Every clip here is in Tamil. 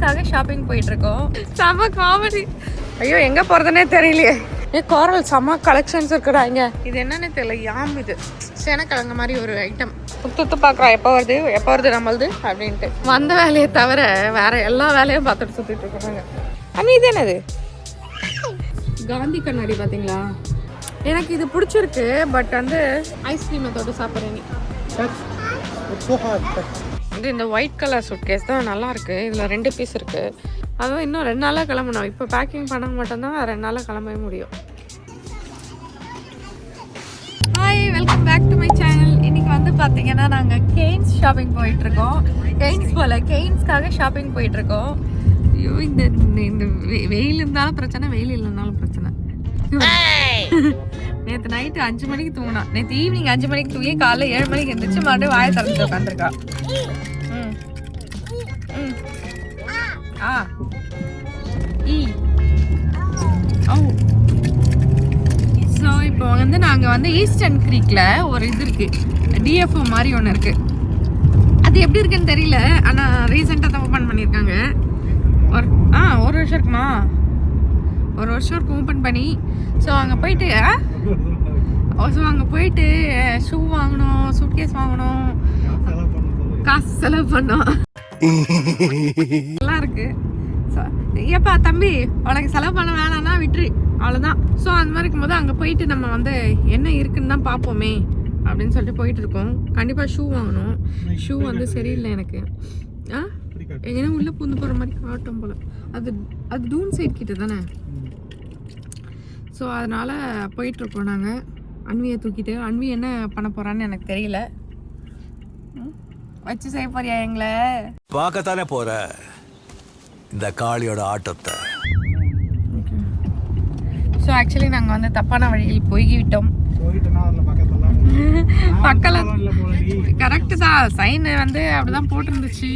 கெயின்ஸ்க்காக ஷாப்பிங் போயிட்டு இருக்கோம். செம காமெடி. ஐயோ எங்க போறதுனே தெரியலையே. கோரல் செம கலெக்ஷன்ஸ் இருக்குடா இங்க. இது என்னன்னு தெரியல. யாம் இது சேனக்கிழங்கு மாதிரி ஒரு ஐட்டம். சுத்து பாக்குறோம் எப்போ வருது நம்மளது அப்படின்ட்டு. வந்த வேலையை தவிர வேற எல்லா வேலையும் பார்த்துட்டு சுத்திட்டு இருக்கிறாங்க. அண்ணி இது என்னது? காந்தி கண்ணாடி பாத்தீங்களா? எனக்கு இது பிடிச்சிருக்கு. பட் வந்து ஐஸ்கிரீமை தொட்டு சாப்பிட்றேன். இது இந்த ஒயிட் கலர் சூட்கேஸ் தான் நல்லா இருக்கு. இதில் 2 பீஸ் இருக்கு. அதுவும் இன்னும் 2 நாளாக கிளம்பணும். இப்போ பேக்கிங் பண்ண மட்டும்தான் 2 நாளாக கிளம்பவே முடியும். Hi, welcome back to my channel. இன்னைக்கு வந்து பார்த்தீங்கன்னா நாங்கள் கெயின்ஸ் ஷாப்பிங் போயிட்டு இருக்கோம். கெயின்ஸ்க்காக ஷாப்பிங் போயிட்டு இருக்கோம். ஐயோ இந்த வெயில் இருந்தாலும் பிரச்சனை, வெயில் இல்லைனாலும் பிரச்சனை. நேற்று நைட்டு 5 மணிக்கு தூங்கினா. நேற்று ஈவினிங் 5 மணிக்கு தூங்கி காலைல 7 மணிக்கு எழுந்திரிச்சு மறுபடியும் வாயை திறந்து உட்காந்துருக்கா. ஸோ இப்போ வந்து நாங்கள் வந்து ஈஸ்டர்ன் க்ரீக்கில் ஒரு இது இருக்கு, டிஎஃப்ஓ மாதிரி ஒன்று இருக்கு. அது எப்படி இருக்குன்னு தெரியல. ஆனால் ரீசெண்டாக தான் ஓப்பன் பண்ணியிருக்காங்க. ஒரு வருஷம் இருக்குமா? ஒரு வருஷம் இருக்கும் ஓப்பன் பண்ணி. ஸோ அங்கே போயிட்டு ஷூ வாங்கணும், சூட்கேஸ் வாங்கணும், காசு செலவு பண்ணோம். நல்லா இருக்கு. ஏப்பா தம்பி உனக்கு செலவு பண்ண வேணாம்னா விட்டுரு, அவ்வளோதான். ஸோ அந்த மாதிரி இருக்கும்போது அங்கே போயிட்டு நம்ம வந்து என்ன இருக்குன்னு தான் பார்ப்போமே அப்படின்னு சொல்லிட்டு போயிட்டு இருக்கோம். கண்டிப்பாக ஷூ வாங்கணும். ஷூ வந்து சரியில்லை எனக்கு. ஏன்னா உள்ளே பூந்து போகிற மாதிரி காட்டும் போல். அது டூன் சைட் கிட்ட தானே. ஸோ அதனால் போயிட்டுருக்கோம் நாங்கள். அன்வியை தூக்கிட்டு. அன்வி என்ன பண்ண போகிறான்னு எனக்கு தெரியல. வச்சு செய்ய போறியா எங்களை? பார்க்கத்தானே போற இந்த காளியோட ஆட்டத்தை. ஸோ ஆக்சுவலி நாங்கள் வந்து தப்பான வழியில் போய்விட்டோம். பக்கத்தில் கரெக்டு தான். சைன் வந்து அப்படிதான் போட்டிருந்துச்சு.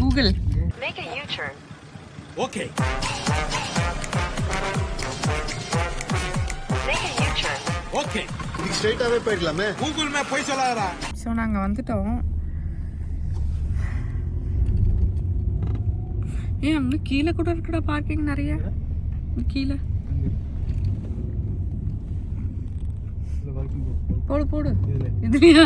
Google okay. ஓகே, ஸ்ட்ரைட்டாவே போயிடலாமே. கூகுள் மேப் போய் சொல்லாதடா. ஸோ நாங்கள் வந்துட்டோம். அங்கே கீழே கூட இருக்குடா பார்க்கிங் நிறைய. கீழே போடு இதுலையா?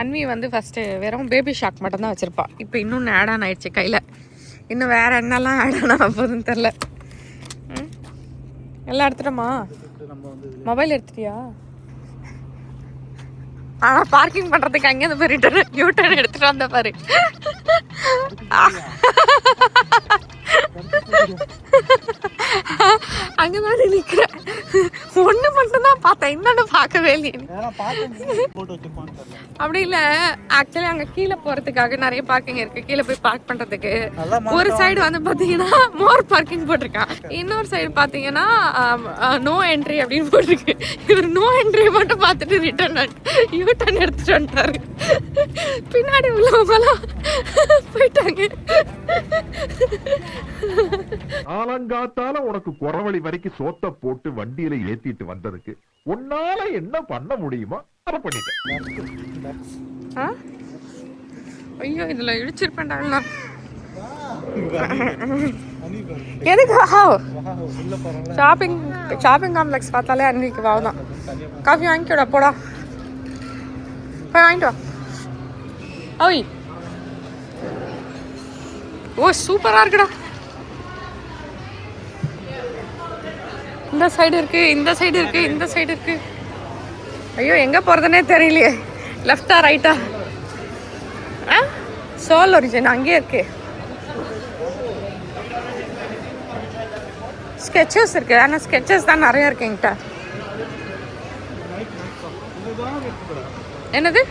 அன்வி வந்து ஃபஸ்ட்டு வெறும் பேபி ஷாக் மட்டும்தான் வச்சுருப்பா. இப்போ இன்னொன்று ஆட் ஆன் ஆயிடுச்சு கையில். இன்னும் வேறு என்னெல்லாம் ஆட் ஆன் ஆக போகுதுன்னு தெரில. எல்லாம் எடுத்துட்டோமா? மொபைல் எடுத்துட்டியா? ஆனால் பார்க்கிங் பண்ணுறதுக்கு அங்கேருந்து போய் ரிட்டர்ன் யூட்டர்ன் எடுத்துகிட்டு வந்த பாரு. அங்கதான் நிக்கிற. ஒண்ணு மட்டும் தான் பார்த்தேன், இன்னொன்னு பார்க்கவே இல்லையே. அப்படி இல்ல, ஆக்சுவலி அங்க கீழே போறதுக்காக நிறைய பார்க்கிங் இருக்கு. கீழே போய் பார்க் பண்றதுக்கு ஒரு சைடு வந்து பாத்தீங்கன்னா மோர் பார்க்கிங் போட்டிருக்கான். இன்னொரு சைடு பாத்தீங்கன்னா நோ என்ட்ரி அப்படின்னு போட்டிருக்கு. இவர் நோ என்ட்ரி மட்டும் பார்த்துட்டு ரிட்டர்ன் யூட்டர்ன் எடுத்துட்டு வந்துட்டாரு. பின்னாடி உள்ளவங்கலாம் போயிட்டாங்க. ஆலங்காத்தால உனக்கு குறவழி வரைக்கும் சோத்த போட்டு வண்டியில ஏத்திட்டு வந்ததுக்கு உன்னால என்ன பண்ண முடியுமோ அதை பண்ணிட்டேன். ஐயோ இதுல இடிச்சிருப்பேன்டா. எதுக்கு ஷாப்பிங் காம்ப்ளெக்ஸ் பார்த்தாலே அன்னைக்கு வாதான். காஃபி வாங்கிக்கோடா, போடா போய் வாங்கிட்டு வா. ஓய் ஓ சூப்பரா இருக்குடா. இந்த சைடு இருக்கு, இந்த சைடு இருக்கு, இந்த சைடு இருக்கு. ஐயோ எங்க போறதுனே தெரியலையே. லெஃப்டா ரைட்டா? சோல் ஒரிஜின் அங்கேயே இருக்கு. ஸ்கெச்சஸ் இருக்கு. ஆனால் ஸ்கெச்சஸ் தான் நிறைய இருக்கு என்கிட்ட. என்னது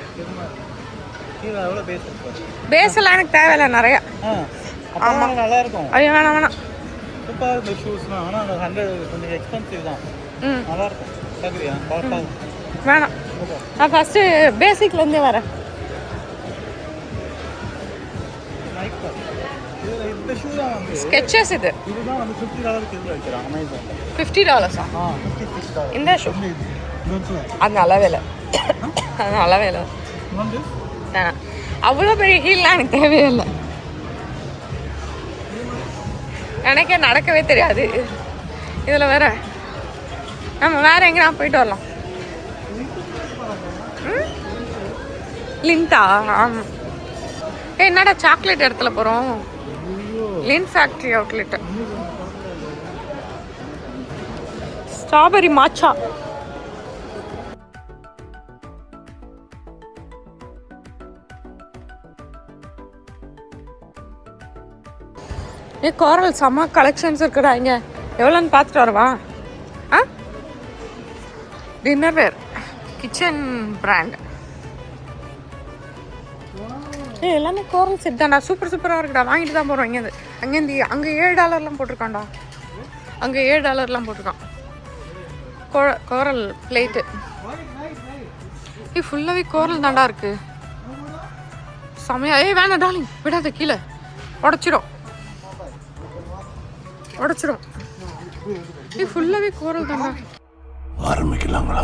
பேஸ் எல்லாம் எனக்கு தேவையில்லை நிறைய. ஆமா நல்லா இருக்கும். ஐயோ வேணாம் சூப்பரா இருக்கு ஷூஸ்னா. ஆனா 100 கொஞ்சம் எக்ஸ்பென்சிவ் தான். நல்லா இருக்கும். சரியா பாப்பா வேணாம். நான் ஃபர்ஸ்ட் பேசிக்ல இருந்தே வரேன். இந்த ஷூ தான் வந்து ஸ்கெச்சஸ். இதுதான் வந்து $50 க்கு வைக்கிறாங்க அமேசான்ல. $50 இந்த ஷூ அது நல்லாவே இல்லை, அது நல்லாவே இல்லை. அவ்வளோ பெரிய ஹீல்லாம் எனக்கு தேவையே இல்லை. எனக்கே நடக்கவே தெரியாது. இதில் வேற நம்ம வேற எங்கேனா போயிட்டு வரலாம். லிண்டா? ஆமாம். என்னடா சாக்லேட் இடத்துல போகிறோம்? லின் ஃபேக்ட்ரி அவுட்லெட். ஸ்ட்ராபெரி மாச்சா. கோரல் செம்ம கலெக்ஷன்ஸ் இருக்குடா இங்கே. எவ்வளோன்னு பார்த்துட்டு வரவா? ஆ, டின்னர் வேர் கிச்சன் பிராண்ட். எல்லாமே கோரல் செட் தான்டா. சூப்பர் சூப்பராக இருக்குடா. வாங்கிட்டு தான் போகிறோம். அங்கேருந்து அங்கே $7 போட்டிருக்கான்டா. அங்கே $7 போட்டிருக்கான். கோரல் பிளேட்டு. ஃபுல்லாகவே கோரல் தாண்டா இருக்கு. செமையா. வேணாம் டார்லிங், விடாத, கீழே உடச்சிடும். ஃபுல்லாகவே கோரல் தாண்டா. ஆரம்பிக்கலாங்களா?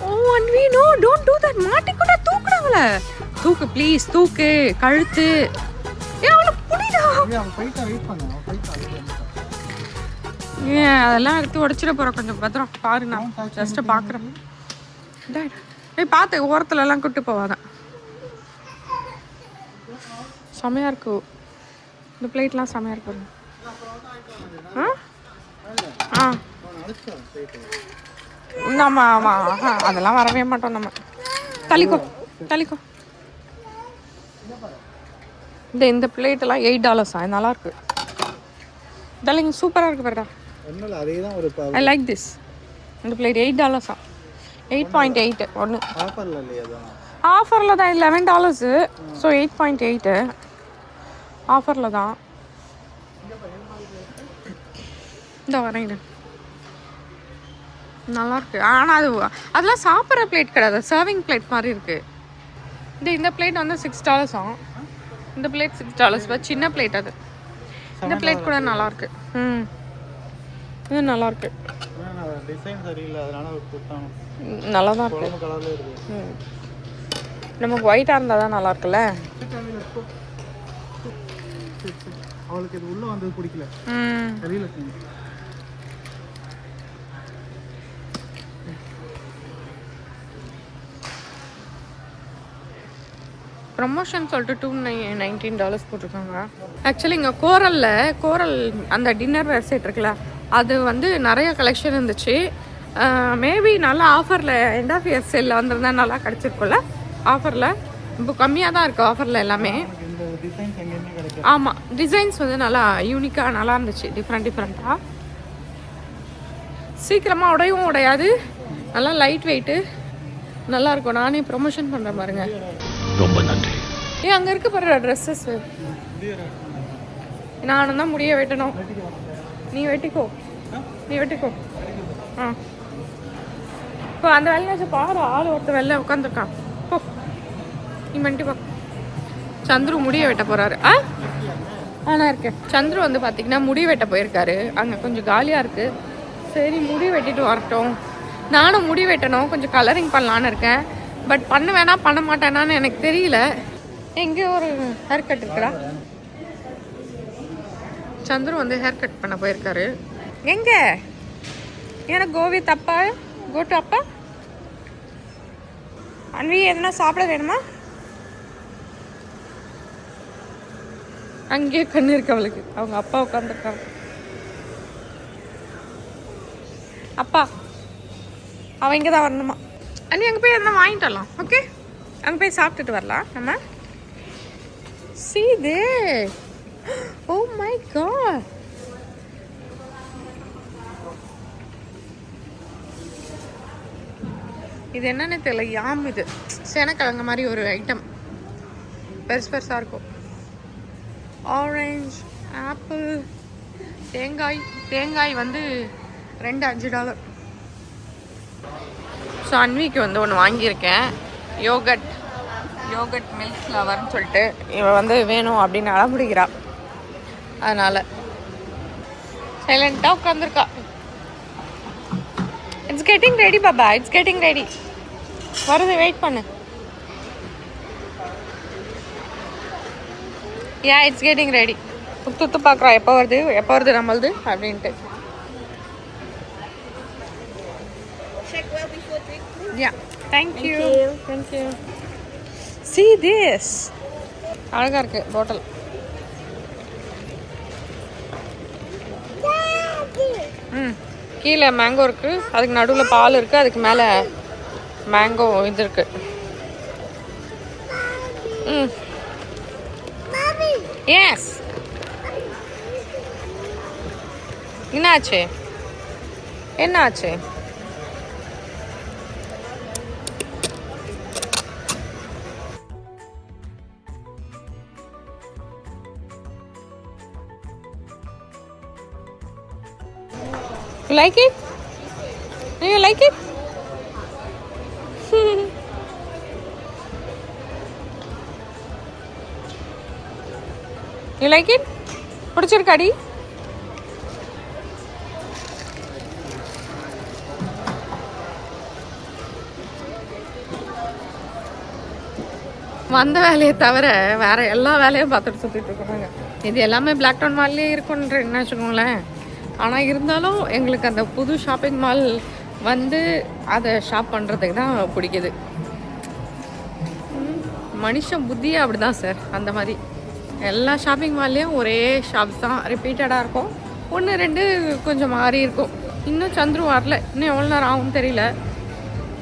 Oh, and we know, don't do that. மாட்டிக்கூட தூக்குறாங்கள. தூக்கு ப்ளீஸ், தூக்கு. கழுத்து அவளை புடிடா. அதெல்லாம் எடுத்து உடைச்சிட போகிறோம். கொஞ்சம் பத்திரம் பாரு. நான் ஜஸ்ட்டு பார்க்குறேன். பார்த்து ஓரத்துல எல்லாம் கூட்டு போவாதான். செமையாக இருக்கு இந்த பிளேட்லாம். செமையாக இருக்கு. ஆ நம்ம ஆமாம், அதெல்லாம் வரவே மாட்டோம் நம்ம. தள்ளிக்கோ. இந்த பிளேட்டெல்லாம் $8. நல்லா இருக்கு. இதெல்லாம் சூப்பராக இருக்கு பாருடா. I like this. இந்த பிளேட் $8. 8.8 ஒன்று. ஆஃபரில் தான். $11. ஸோ 8.8 ஆஃபரில் தான். இந்த வரேங்க. நல்லாயிருக்கு. ஆனால் அதெல்லாம் சாப்பிட்ற பிளேட் கிடையாது, சர்விங் பிளேட் மாதிரி இருக்குது. இந்த பிளேட் வந்து $6 ஆகும். இந்த பிளேட் $6. சின்ன பிளேட் அது. இந்த பிளேட் கூட நல்லாயிருக்கு. இது நல்லாயிருக்கு. நல்லா தான் இருக்கு. நமக்கு ஒயிட்டாக இருந்தால் தான் நல்லா இருக்குல்ல. அவளுக்கு இது உள்ள வந்து பிடிக்கல. தெரியல. ப்ரமோஷன் சொல்லிட்டு $219 போட்டிருக்காங்க. ஆக்சுவலி இங்கே கோரல் அந்த டின்னர் வேர் செட் இருக்குல்ல, அது வந்து நிறைய கலெக்ஷன் இருந்துச்சு. மேபி நல்லா ஆஃபரில் எண்ட் ஆஃப் இயர் சேலில் வந்திருந்தா நல்லா கிடச்சிருக்கும்ல. ஆஃபரில் இப்போ கம்மியாக தான் இருக்குது ஆஃபரில் எல்லாமே. ஆமாம், டிசைன்ஸ் வந்து நல்லா யூனிக்காக நல்லா இருந்துச்சு. டிஃப்ரெண்ட்டாக சீக்கிரமாக உடையவும் உடையாது. நல்லா லைட் வெயிட்டு நல்லாயிருக்கும். நானே ப்ரொமோஷன் பண்ணுறேன் பாருங்க. ரொம்ப நன்றி. அங்கே இருக்க பாரு ட்ரெஸ்ஸஸ். நானும் தான் முடிய வெட்டணும். நீ வெட்டிக்கோ. இப்போ அந்த வேலையை பாரு. ஆள் ஒருத்தர் வெளில உட்காந்துருக்கான். போ, நீ பண்ணிட்டு போ. சந்துரு முடிய வெட்ட போகிறாரு. ஆனால் இருக்கேன். சந்துரு வந்து பார்த்திங்கன்னா முடி வெட்ட போயிருக்காரு. அங்கே கொஞ்சம் காலியாக இருக்குது. சரி, முடி வெட்டிட்டு வரட்டும். நானும் முடி வெட்டணும். கொஞ்சம் கலரிங் பண்ணலான்னு இருக்கேன். பட் பண்ண மாட்டேனான்னு எனக்கு தெரியல. எங்கேயோ ஒரு ஹேர் கட் இருக்குடா. சந்துரு வந்து ஹேர் கட் பண்ண போயிருக்காரு. எங்கே எனக்கு கோவித் அப்பா கோட்டு அப்பா அன்வி எதுனா சாப்பிட வேணுமா? அங்கேயே கண்ணு இருக்கு அவளுக்கு. அவங்க அப்பா உட்காந்துருக்காங்க. அப்பா அவன் இங்கே தான் வரணுமா? அண்ணி அங்கே போய் எதுனா வாங்கிட்டு வரலாம். ஓகே, அங்கே போய் சாப்பிட்டுட்டு வரலாம் நம்ம. See there. Oh my god. இது என்னன்னு தெரியல. யாம் இது சேனக்கிழங்கு மாதிரி ஒரு ஐட்டம். பெருசாக இருக்கும். ஆரஞ்சு, ஆப்பிள், தேங்காய் வந்து $5. ஸோ அன்விக்கு வந்து ஒன்று வாங்கியிருக்கேன். யோகட் மில்க் ஃப்ளவர்னு சொல்லிட்டு இவன் வந்து வேணும் அப்படின்னு அழமுடிக்கிறா. அதனால் சைலண்ட்டாக உட்காந்துருக்கா. இட்ஸ் கெட்டிங் ரெடி பாபா, இட்ஸ் கெட்டிங் ரெடி. வருது, வெயிட் பண்ணு. Yeah, it's getting ready. துத்து பார்க்குறோம் எப்போ வருது நம்மளது அப்படின்ட்டு. Check well before drink, please. Yeah, thank you. Thank you. See this. அழகா இருக்கு பாட்டில். கீழே மேங்கோ இருக்கு, அதுக்கு நடுவில் பால் இருக்கு, அதுக்கு மேலே மேங்கோ இது இருக்கு. எஸ். என்னாச்சு? என்னாச்சு? You like it? Do you like it? You like it? பிடிச்சிருக்காடி? வந்த வேலையை தவிர வேற எல்லா வேலையும் பார்த்துட்டு சுற்றிட்டு இருக்கிறாங்க. இது எல்லாமே பிளாக் டவுன் மால்லே இருக்குன்ற என்ன வச்சுக்கோங்களேன். ஆனால் இருந்தாலும் எங்களுக்கு அந்த புது ஷாப்பிங் மால் வந்து அதை ஷாப் பண்ணுறதுக்கு தான் பிடிக்குது. மனுஷன் புத்தியே அப்படி தான் சார். அந்த மாதிரி எல்லா ஷாப்பிங் மால்லேயும் ஒரே ஷாப்ஸ் தான் ரிப்பீட்டடாக இருக்கும். 1-2 கொஞ்சம் மாறி இருக்கும். இன்னும் சந்துரு வரல, இன்னும் எவ்வளோ நேரம் ஆகும்னு தெரியல.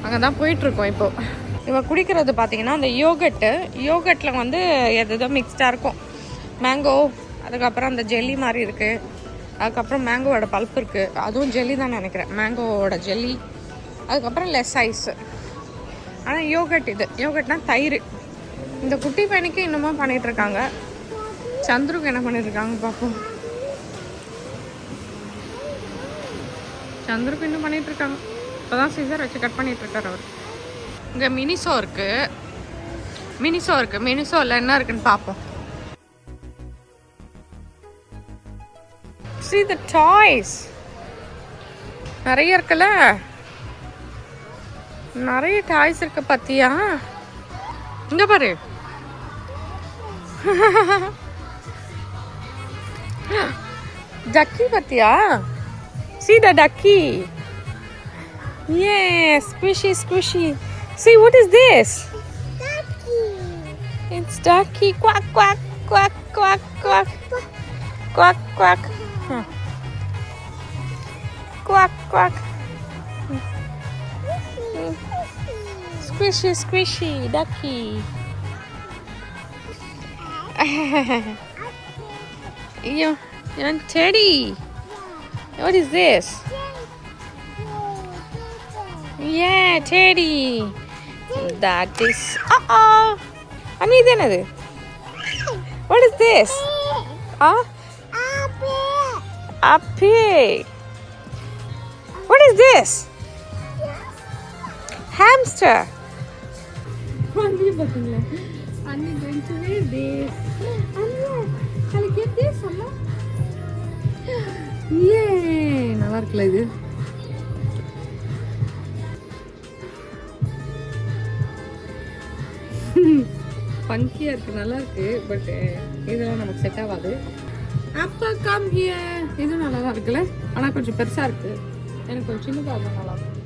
அங்கே தான் போயிட்டுருக்கோம் இப்போது. இவன் குடிக்கிறது பார்த்தீங்கன்னா அந்த யோகட்டில் வந்து எதோ மிக்ஸ்டாக இருக்கும். மேங்கோ, அதுக்கப்புறம் அந்த ஜெல்லி மாதிரி இருக்குது, அதுக்கப்புறம் மேங்கோவோட பல்ப் இருக்குது, அதுவும் ஜெல்லி தான் நினைக்கிறேன், மேங்கோவோட ஜெல்லி, அதுக்கப்புறம் லெஸ் ஐஸு. ஆனால் யோகட்னா தயிர். இந்த குட்டி பையனுக்கு இன்னமும் பண்ணிகிட்ருக்காங்க. சந்துருக்கு என்ன பண்ணிட்டுருக்காங்க பார்ப்போம். சந்துருக்கு இன்னும் பண்ணிகிட்ருக்காங்க. இப்போ தான் சீசர் வச்சு கட் பண்ணிகிட்ருக்காரு அவர். இங்கே மினிசோ இருக்குது. மினிசோவில் என்ன இருக்குன்னு பார்ப்போம். See the toys. நிறைய இருக்குல்ல, நிறைய டாய்ஸ் இருக்கு பார்த்தியா? இங்க பாரு. டக்கி பார்த்தியா? See the ducky. Yes, squishy. See, what is this? Ducky. It's ducky. Quack. Huh. Quack. Squishy ducky. You're Teddy. What is this? Yeah, Teddy. That is. Anni, idu enadu? What is this? A pig. What is this? Hamster. Anni pathunga. Anni going to wear this. Anni, can I get this, Amma? Yeah, நல்லா இருக்குல இது. ஃபங்கியாக இருக்குது, நல்லா இருக்குது. பட் இதெல்லாம் நமக்கு செட் ஆகாது. அப்பா கம் ஹியர். இதுவும் நல்லா தான் இருக்குல்ல, ஆனால் கொஞ்சம் பெருசாக இருக்குது. எனக்கு கொஞ்சம் சின்னதாக இருந்தால் நல்லாயிருக்கும்.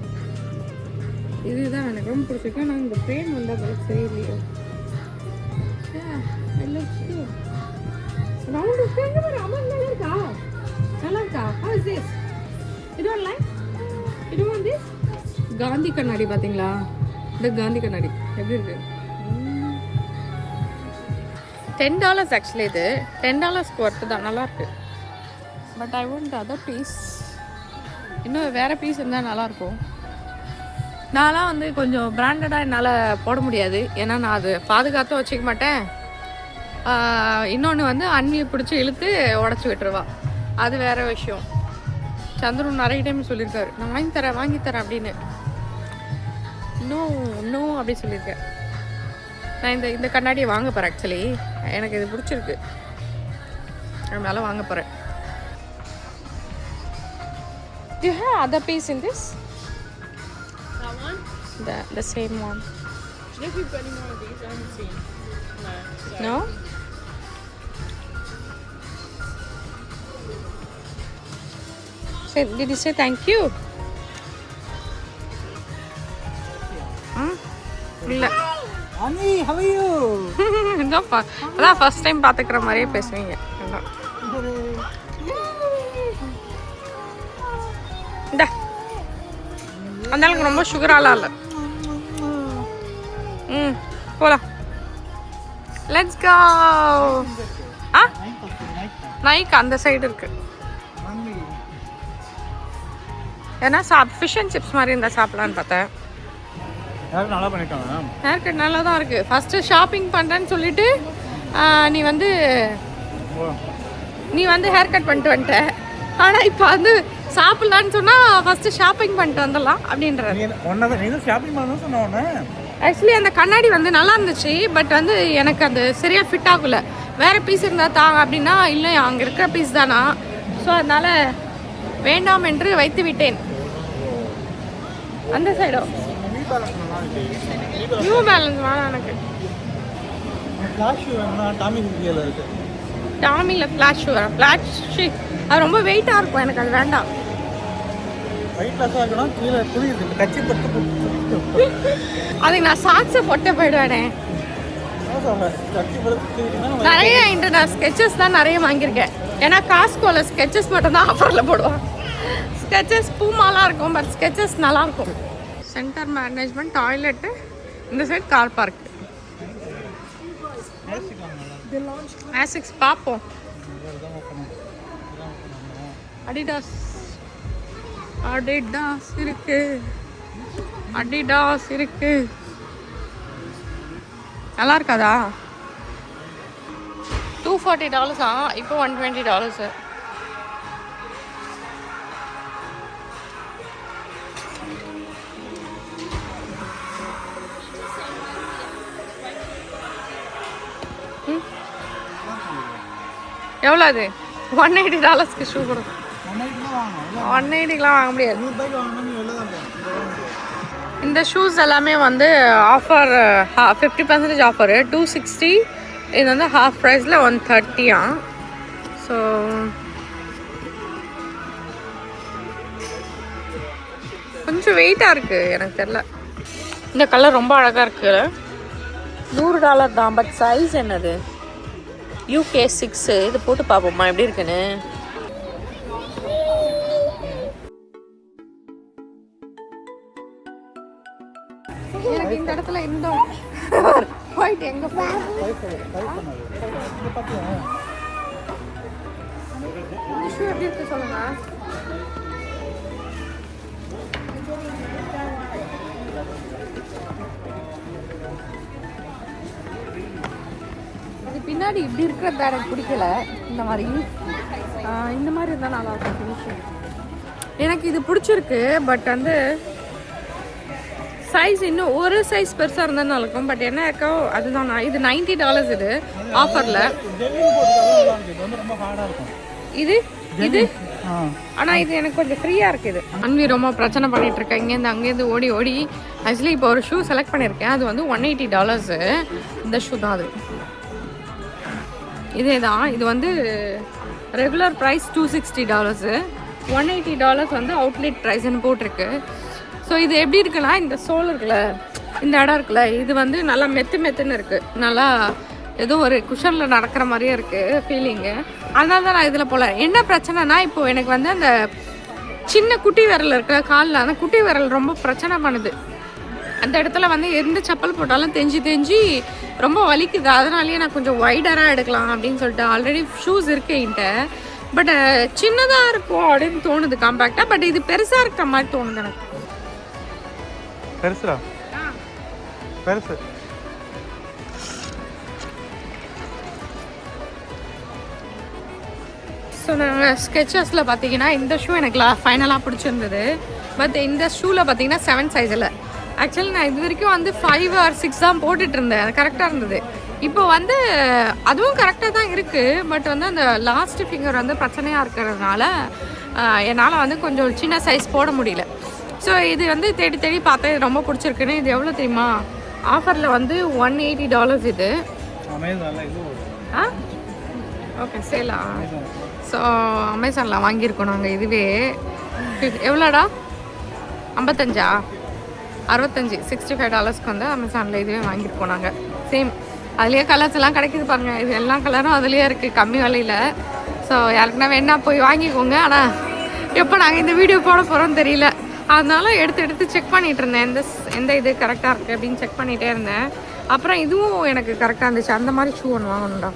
இதுதான் எனக்கு ரொம்ப பிடிச்சிருக்கு. ஆனால் இந்த ஃப்ரேம் வந்து அதெல்லாம் சரியில்லையோ. ரவுண்டு ஃப்ரேம் அமௌண்ட் நல்லா இருக்கா? நல்லா இருக்கா? How is this? You don't like? You don't want this? Gandhi கண்ணாடி பார்த்தீங்களா? இந்த காந்தி கண்ணாடி எப்படி இருக்கு? $10 ஆக்சுவலி. இது $10 ஒர்த்து தான், நல்லாயிருக்கு. But I want other piece. இன்னும் வேறு பீஸ் இருந்தால் நல்லாயிருக்கும். நான்லாம் வந்து கொஞ்சம் பிராண்டடாக என்னால் போட முடியாது, ஏன்னா நான் அது பாதுகாத்து வச்சுக்க மாட்டேன். இன்னொன்று வந்து அண்ணியை பிடிச்சி இழுத்து உடச்சி விட்டுருவா, அது வேறு விஷயம். சந்துரு நிறைய டைம் சொல்லியிருக்காரு, நான் வாங்கி தரேன் அப்படின்னு. நோ அப்படி சொல்லியிருக்கேன். நான் இந்த கண்ணாடியை வாங்க போகிறேன். ஆக்சுவலி எனக்கு இது பிடிச்சிருக்கு, அதனால வாங்க போகிறேன். Do you have other piece in this? The same one. If you've got any more of these, I haven't seen. No. So. No? Did you say thank you? இல்ல Ani, how are you? அதான் ஃபர்ஸ்ட் டைம் பார்த்துக்கிற மாதிரியே பேசுவீங்க. இந்தா அந்த அளவுக்கு ரொம்ப சுகராலாம் இல்லை. போலாம். Let's go. நைக் அந்த சைடு இருக்கு. ஏன்னா ஃபிஷ் அண்ட் சிப்ஸ் மாதிரி இருந்தால் சாப்பிடலான்னு பார்த்தேன். நல்லா பண்ணிட்டாங்க. ஹேர் கட் நல்லா தான் இருக்கு. ஃபர்ஸ்ட் ஷாப்பிங் பண்ணுறேன்னு சொல்லிட்டு நீ வந்து ஹேர் கட் பண்ணிட்டு வந்துட்ட. ஆனால் இப்போ வந்து சாப்பிட்லான்னு சொன்னால் ஃபஸ்ட்டு ஷாப்பிங் பண்ணிட்டு வந்துடலாம் அப்படின்றது. ஆக்சுவலி அந்த கண்ணாடி வந்து நல்லா இருந்துச்சு, பட் வந்து எனக்கு அது சரியாக ஃபிட் ஆகல. வேறு பீஸ் இருந்தால் தாங்க அப்படின்னா இல்லை அங்கே இருக்கிற பீஸ் தானா, ஸோ அதனால் வேண்டாம் என்று வைத்து விட்டேன். அந்த சைடோ நியூ பேலன்ஸ் வேணாம் எனக்கு. டாமியில் ஃப்ளாஷ் ஷூ அது ரொம்ப வெயிட்டாக இருக்கும், எனக்கு அது வேண்டாம். அதுக்கு நான் சாக்ஸை போட்டு போயிடுவேனே. நிறைய நான் ஸ்கெச்சஸ் தான் நிறைய வாங்கியிருக்கேன். ஏன்னா காஸ்கோவில் ஸ்கெச்சஸ் மட்டும் தான் ஆஃபரில் போடுவான். ஸ்கெச்சஸ் பூமாலாம் இருக்கும், பட் ஸ்கெச்சஸ் நல்லாயிருக்கும். சென்டர் மேனேஜ்மெண்ட், டாய்லெட்டு, இந்த சைடு கார் பார்க். ஆசிக்ஸ் பார்ப்போம். அடிடாஸ் இருக்கு, அடிடாஸ் இருக்கு. நல்லா இருக்காதா? $240 இப்போ $120. எவ்வளோ அது? $180 ஷூ கொடுக்கும். 180லாம் வாங்க முடியாது. இந்த ஷூஸ் எல்லாமே வந்து ஆஃபர் 50% ஆஃபரு. 260. இது வந்து ஹாஃப் ப்ரைஸில் 130. ஸோ கொஞ்சம் வெயிட்டாக இருக்குது, எனக்கு தெரில. இந்த கலர் ரொம்ப அழகாக இருக்குது. $100 தான், பட் சைஸ் என்னது? UK 6. இது போட்டு பார்ப்போம்மா எப்படி இருக்குன்னு. எனக்கு இந்த இடத்துல இருந்தோம் போயிட்டு எங்க எப்படி இருக்கு சொல்லுங்க. அது பின்னாடி இப்படி இருக்கிறது எனக்கு பிடிக்கல. இந்த மாதிரி இருந்தால் நல்லா இருக்கும் ஃபினிஷிங். எனக்கு இது பிடிச்சிருக்கு, பட் வந்து சைஸ் இன்னும் ஒரு சைஸ் பெருசாக இருந்தால் நல்லா இருக்கும். பட் என்ன இருக்கோ அதுதான். இது $90 இது ஆஃபரில். இது இது ஆனால் இது எனக்கு கொஞ்சம் ஃப்ரீயாக இருக்குது. அன்வி ரொம்ப பிரச்சனை பண்ணிகிட்டு இருக்கேன். இங்கேருந்து அங்கேருந்து ஓடி ஓடி. ஆக்சுவலி இப்போ ஒரு ஷூ செலக்ட் பண்ணியிருக்கேன். அது வந்து $180. இந்த ஷூ தான் அது. இதே தான். இது வந்து ரெகுலர் ப்ரைஸ் $260. $180 வந்து அவுட்லெட் ப்ரைஸ்ன்னு போட்டிருக்கு. ஸோ இது எப்படி இருக்குன்னா, இந்த சோல் இருக்குல்ல, இந்த இடம் இருக்குல்ல, இது வந்து நல்லா மெத்துன்னு இருக்குது. நல்லா ஏதோ ஒரு குஷனில் நடக்கிற மாதிரியே இருக்குது ஃபீலிங்கு. அதனால தான் நான் இதில் போகல. என்ன பிரச்சனைனா, இப்போது எனக்கு வந்து அந்த சின்ன குட்டி விரல் இருக்கிற காலில் அந்த குட்டி விரல் ரொம்ப பிரச்சனை பண்ணுது. அந்த இடத்துல வந்து எந்த செப்பல் போட்டாலும் தெஞ்சி ரொம்ப வலிக்குது. அதனாலேயே நான் கொஞ்சம் வைடராக எடுக்கலாம் அப்படின்னு சொல்லிட்டு ஆல்ரெடி ஷூஸ் இருக்கு என்கிட்ட. பட் சின்னதாக இருக்கும் அப்படின்னு தோணுது காம்பேக்டாக. பட் இது பெருசாக இருக்கிற மாதிரி தோணுது எனக்கு. பெருசா பெருசு. ஸோ நாங்கள் ஸ்கெச்சஸில் பார்த்தீங்கன்னா இந்த ஷூ எனக்கு ஃபைனலாக பிடிச்சிருந்தது. பட் இந்த ஷூவில் பார்த்தீங்கன்னா 7 சைஸில். ஆக்சுவலி நான் இது வரைக்கும் வந்து 5 or 6 தான் போட்டுட்டு இருந்தேன். அது கரெக்டாக இருந்தது. இப்போ வந்து அதுவும் கரெக்டாக தான் இருக்குது. பட் வந்து அந்த லாஸ்ட் ஃபிங்கர் வந்து பிரச்சனையாக இருக்கிறதுனால என்னால் வந்து கொஞ்சம் சின்ன சைஸ் போட முடியல. ஸோ இது வந்து தேடி தேடி பார்த்தேன், இது ரொம்ப பிடிச்சிருக்குன்னு. இது எவ்வளோ தெரியுமா? ஆஃபரில் வந்து $180 இது. அமேசானில் இது ஆ ஓகே சேலா. ஸோ அமேசானில் வாங்கியிருக்கோம் நாங்கள். இதுவே எவ்வளோடா? 55 65 $65 வந்து அமேசானில் இதுவே வாங்கியிருக்கோம் நாங்கள். சேம் அதுலேயே கலர்ஸ் எல்லாம் கிடைக்குது பாருங்கள். இது எல்லா கலரும் அதுலேயே இருக்குது கம்மி விலையில். ஸோ யாருக்குன்னா வேணா போய் வாங்கிக்கோங்க. ஆனால் எப்போ நாங்கள் இந்த வீடியோ போட போகிறோம்னு தெரியல, அதனால எடுத்து செக் பண்ணிகிட்டு இருந்தேன். எந்த இது கரெக்டாக இருக்குது அப்படின்னு செக் பண்ணிகிட்டே இருந்தேன். அப்புறம் இதுவும் எனக்கு கரெக்டாக இருந்துச்சு. அந்த மாதிரி ஷூ ஒன்று வாங்கணும்டா.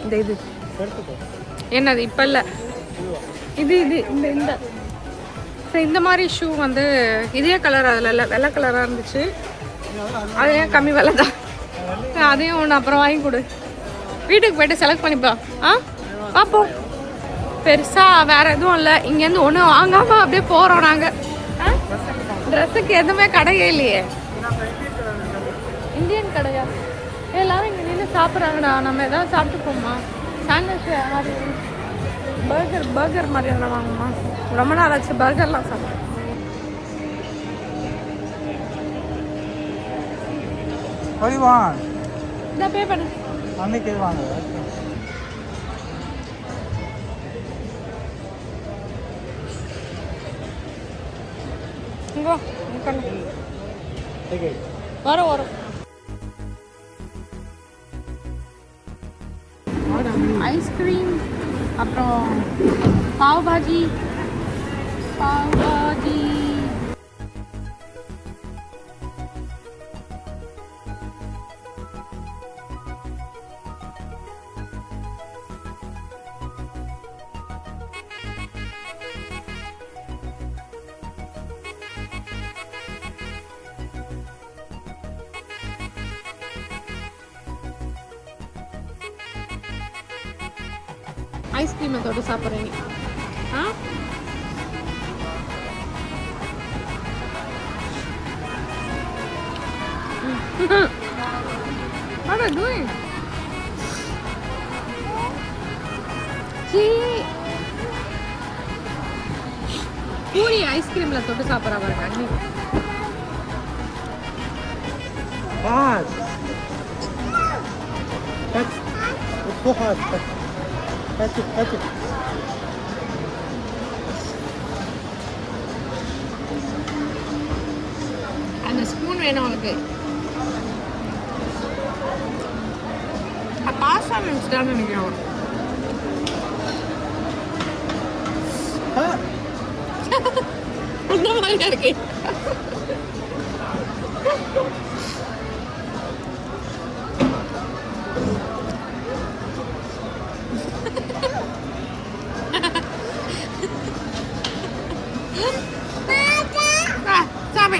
இந்த இது என்னது இப்போ இல்லை, இது இந்த ஸோ இந்த மாதிரி ஷூ வந்து இதே கலர் அதில் இல்லை, வெள்ளை கலராக இருந்துச்சு. அதே கம்மி விலை தான். அதையும் ஒன்று அப்புறம் வாங்கி கொடு. வீட்டுக்கு போய்ட்டு செலக்ட் பண்ணிப்பா. ஆ பார்ப்போம். பெருசாக வேறு எதுவும் இல்லை. இங்கேருந்து ஒன்றும் வாங்காமல் அப்படியே போகிறோம் நாங்கள். ட்ரெஸ்ஸுக்கு எதுவுமே கடையே இல்லையே. இந்தியன் கடையா? எல்லாரும் இங்கே நின்று சாப்பிட்றாங்கடா. நம்ம எதாவது சாப்பிட்டு போமா? சாண்ட்விச் மாதிரி பர்கர் மாதிரி எதனா வாங்குமா? ரொம்ப நாள் ஆச்சு பர்கர்லாம் சாப்பிட்றேன். இதான் பே பண்ணு. அன்னைக்கு வாங்க. இங்கோ வரும். ஐஸ்கிரீம், அப்புறம் பாவ் பாஜி. ஐஸ்கிரீமை தொட்டு சாப்பிட்றீங்க. ஆ What are you doing? Puri ஐஸ்கிரீம்ல தொட்டு சாப்பிட்றா பாருங்க அண்ணி. Hard. Touch. It's so hard. Touch it. அந்த ஸ்பூன் வேணும் அவனுக்கு. பாஸ்தா நினச்சிட்டான்னு நினைக்கிறேன். அந்த மாதிரியா இருக்கு. சாமி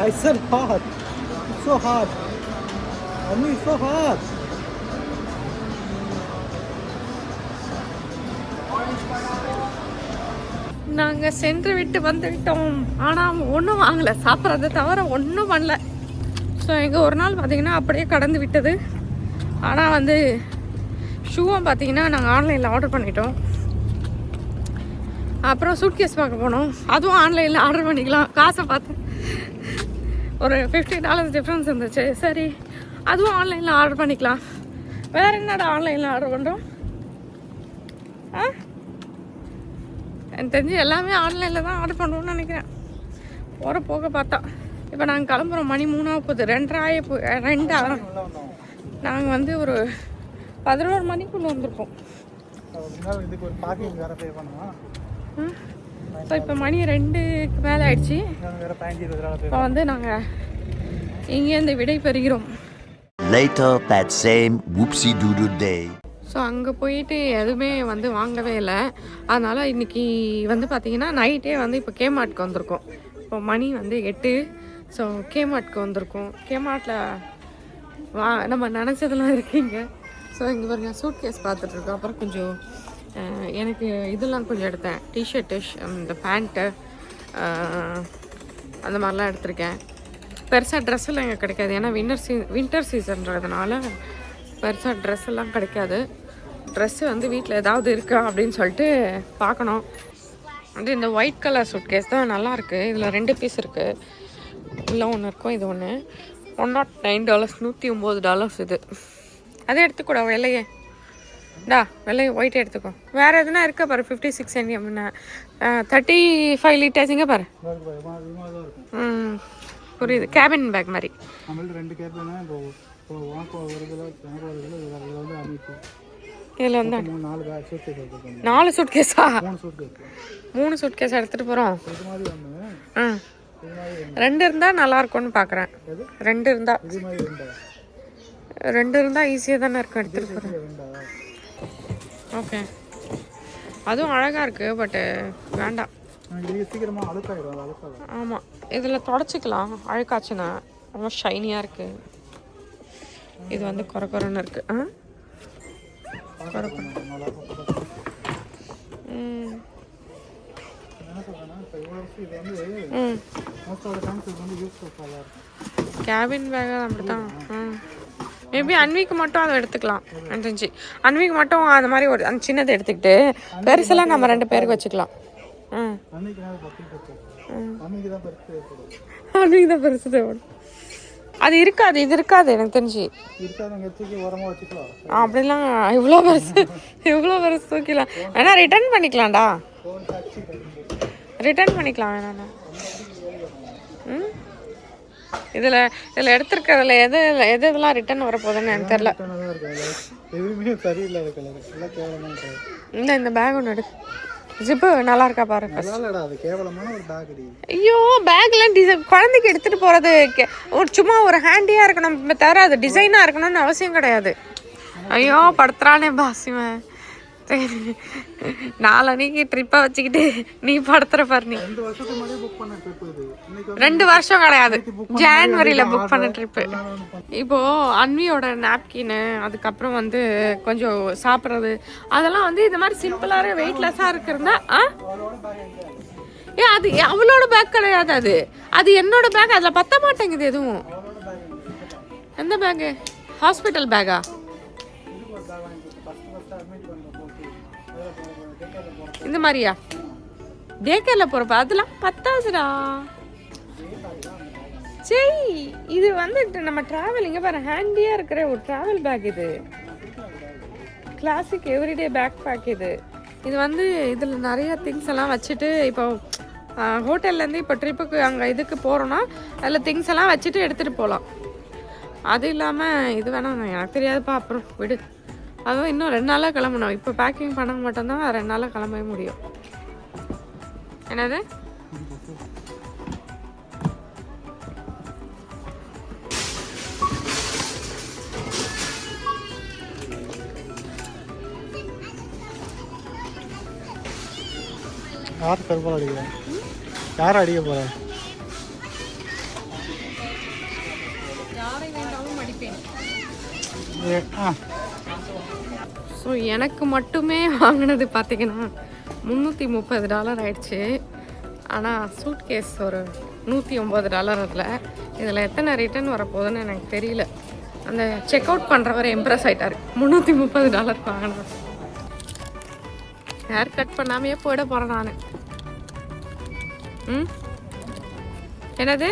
I said hard. It's so hard. Mommy, it's so hard. நாங்கள் சென்று விட்டு வந்து விட்டோம். ஆனால் ஒன்றும் வாங்கலை, சாப்பிட்றத தவிர ஒன்றும் பண்ணல. ஸோ எங்கள் ஒரு நாள் பார்த்திங்கன்னா அப்படியே கடந்து விட்டது. ஆனால் வந்து ஷூவும் பார்த்திங்கன்னா நாங்கள் ஆன்லைனில் ஆர்டர் பண்ணிட்டோம். அப்புறம் சூட்கேஸ் பார்க்க போனோம், அதுவும் ஆன்லைனில் ஆர்டர் பண்ணிக்கலாம். காசை பார்த்து ஒரு $50 டிஃப்ரென்ஸ் இருந்துச்சு. சரி அதுவும் ஆன்லைனில் ஆர்டர் பண்ணிக்கலாம். வேறு என்னடா ஆன்லைனில் ஆர்டர் பண்ணுறோம்? எனக்கு தெரிஞ்சு எல்லாமே ஆன்லைனில் தான் ஆர்டர் பண்ணுவோம்னு நினைக்கிறேன். போக பார்த்தா இப்போ நாங்கள் கிளம்புறோம். மணி 3:30, 2 ஆகிறோம். நாங்கள் வந்து ஒரு 11 மணிக்குள்ளே வந்திருப்போம். இதுக்கு ஒரு பார்க்கிங் வேறு பே பண்ணுவோம். ஸோ இப்போ மணி 2க்கு மேலே ஆயிடுச்சு. இப்போ வந்து நாங்கள் இங்கேருந்து விடை பெறுகிறோம். Later that same whoopsie-doodle day. So அங்கே போயிட்டு எதுவுமே வந்து வாங்கவே இல்லை. அதனால் இன்றைக்கி வந்து பார்த்திங்கன்னா நைட்டே வந்து இப்போ கேமார்ட்க்கு வந்திருக்கோம். இப்போ மணி வந்து 8. ஸோ கேமார்ட்க்கு வந்திருக்கோம். கேமார்ட்டில் நம்ம நினச்சதெல்லாம் இருக்குங்க. ஸோ இங்கே பாருங்க சூட்கேஸ் பார்த்துட்ருக்கோம். அப்புறம் கொஞ்சம் எனக்கு இதெல்லாம் கொஞ்சம் எடுத்தேன். டிஷர்ட்டு, இந்த பேண்ட்டு, அந்த மாதிரிலாம் எடுத்திருக்கேன். பெருசாக ட்ரெஸ் எல்லாம் இங்கே கிடைக்காது. ஏன்னா வின்டர் சீசன்றதுனால பெருசாக ட்ரெஸ் எல்லாம் கிடைக்காது. ட்ரெஸ்ஸு வந்து வீட்டில் ஏதாவது இருக்கா அப்படின்னு சொல்லிட்டு பார்க்கணும். வந்து இந்த ஒயிட் கலர் சூட் கேஸ் தான் நல்லாயிருக்கு. இதில் 2 பீஸ் இருக்குது. இல்லை ஒன்று இருக்கும், இது ஒன்று. $109, $109 இது. அதை எடுத்துக்கூட வெள்ளையே வெள்ளை ஒயிட் எடுத்துக்கோ. வேறு எதுனா இருக்கா பாரு. 56 cm 35 liters இங்கே பாரு. புரியுது. கேபின் பேக் மாதிரி. நம்மள்ட்ட 2 கேபினா இப்போ உனக்கு ஒரு கிலோ எனக்கு ஒரு கிலோ இதில் வந்து அமைப்பு. இதில் வந்து 4 சூட் கேஸா? 3 சூட் கேஸ் எடுத்துகிட்டு போகிறோம். இது மாதிரி ஒன்று 2 இருந்தால் நல்லா இருக்கும்னு பார்க்குறேன். 2 இருந்தால் இது மாதிரி 2 இருந்தால் ஈஸியாக தானே இருக்கும் எடுத்துகிட்டு போகிறேன். ஓகே, அதுவும் அழகாக இருக்குது. பட்டு வேண்டாம். சீக்கிரமாக அழுக்காயிடும். ஆமாம், இதில் தொடச்சிக்கலாம் அழுக்காச்சுன்னா. ரொம்ப ஷைனியாக இருக்குது. இது வந்து குறன்னு இருக்குது. கேபின் பேக் அப்படி தான். மேபி அன்விக்கு மட்டும் அதை எடுத்துக்கலாம். எனக்கு தெரிஞ்சு அன்விக்கு மட்டும் அந்த மாதிரி ஒரு அந்த சின்னதை எடுத்துக்கிட்டு பெருசெல்லாம் நம்ம 2 பேருக்கு வச்சுக்கலாம். அன்விக்கு தான் பெருசு தேவைப்படும். அது இருக்காது, இது இருக்காது எனக்கு தெரிஞ்சு. அப்படிலாம் இவ்வளோ பெருசு தூக்கிலாம். வேணா ரிட்டர்ன் பண்ணிக்கலாம்டா. ரிட்டர்ன் பண்ணிக்கலாம் வேணாண்ணா. இதில் எடுத்துருக்கிறதுல எதெல்லாம் ரிட்டர்ன் வரப்போகுதுன்னு எனக்கு தெரில. இந்த பேக் ஒன்று எடு. ஜிப்பு நல்லா இருக்கா பாரு. ஐயோ, பேக்லாம் குழந்தைக்கு எடுத்துட்டு போறது சும்மா ஒரு ஹேண்டியா இருக்கணும் தவிர அது டிசைனா இருக்கணும்னு அவசியம் கிடையாது. ஐயோ படுத்துறானே பாசிவன். 4 அன்னைக்கு ட்ரிப்பை வச்சுக்கிட்டு நீ படுத்துற பாரு. நீ 2 வருஷம் கிடையாது, ஜான்வரியில புக் பண்ண ட்ரிப்பு. இப்போ அன்வியோட நாப்கின்னு, அதுக்கப்புறம் வந்து கொஞ்சம் சாப்பிட்றது, அதெல்லாம் வந்து இந்த மாதிரி சிம்பிளாக வெயிட்லெஸ்ஸாக இருக்கிறதா. அது அவளோட பேக் கிடையாது, அது என்னோட பேக். அதில் பத்த மாட்டேங்குது எதுவும். எந்த பேக்கு? ஹாஸ்பிட்டல் பேக்கா? இந்த மாதிரியா? டேக்கரில் போகிறப்ப அதெல்லாம் பத்தாதுடா. சரி, இது வந்துட்டு நம்ம ட்ராவல் இங்கே பாரு, ஹேண்டியாக இருக்கிற ஒரு ட்ராவல் பேக். இது கிளாசிக் எவ்ரிடே பேக் பேக். இது வந்து இதில் நிறைய திங்ஸ் எல்லாம் வச்சுட்டு இப்போ ஹோட்டல்லேருந்து இப்போ ட்ரிப்புக்கு அங்கே இதுக்கு போகிறோன்னா அதில் திங்ஸ் எல்லாம் வச்சுட்டு எடுத்துகிட்டு போகலாம். அது இல்லாமல் இது வேணாம், எனக்கு தெரியாதுப்பா, அப்புறம் விடு. அதுவும் இன்னும் 2 நாளாக கிளம்பணும். இப்போ பேக்கிங் பண்ண மட்டும்தான் 2 நாளாக கிளம்பவே முடியும். என்னது? யார் கருப்பால் அடிக்கிறேன்? யாரை அடிக்க போகிறேன்? யாரை வேண்டாலும் அடிப்பேன். ஸோ எனக்கு மட்டுமே வாங்கினது பார்த்தீங்கன்னா $330 ஆயிடுச்சு. ஆனால் சூட் கேஸ் ஒரு $109 அதில். இதில் எத்தனை ரிட்டர்ன் வரப்போகுதுன்னு எனக்கு தெரியல. அந்த செக் அவுட் பண்ணுறவர் இம்ப்ரெஸ் ஆகிட்டார். $330 வாங்கினேன். ஹேர் கட் பண்ணாமையே போயிட போகிறேன் நான். என்னது?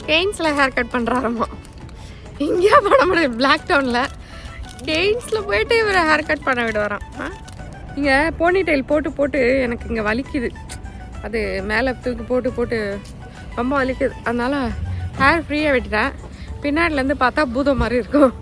கெய்ன்ஸில் ஹேர் கட் பண்ணுறாரம்மா. இங்கேயா பண்ண முடியும்? பிளாக் டவுனில் கெய்ன்ஸில் போயிட்டு இவர் ஹேர் கட் பண்ண விடுவாராம். இங்கே போனி டைல் போட்டு எனக்கு இங்கே வலிக்குது. அது மேலே தூக்கி போட்டு ரொம்ப வலிக்குது. அதனால் ஹேர் ஃப்ரீயாக விட்டுட்டேன். பின்னாடிலேருந்து பார்த்தா பூதம் மாதிரி இருக்கும்.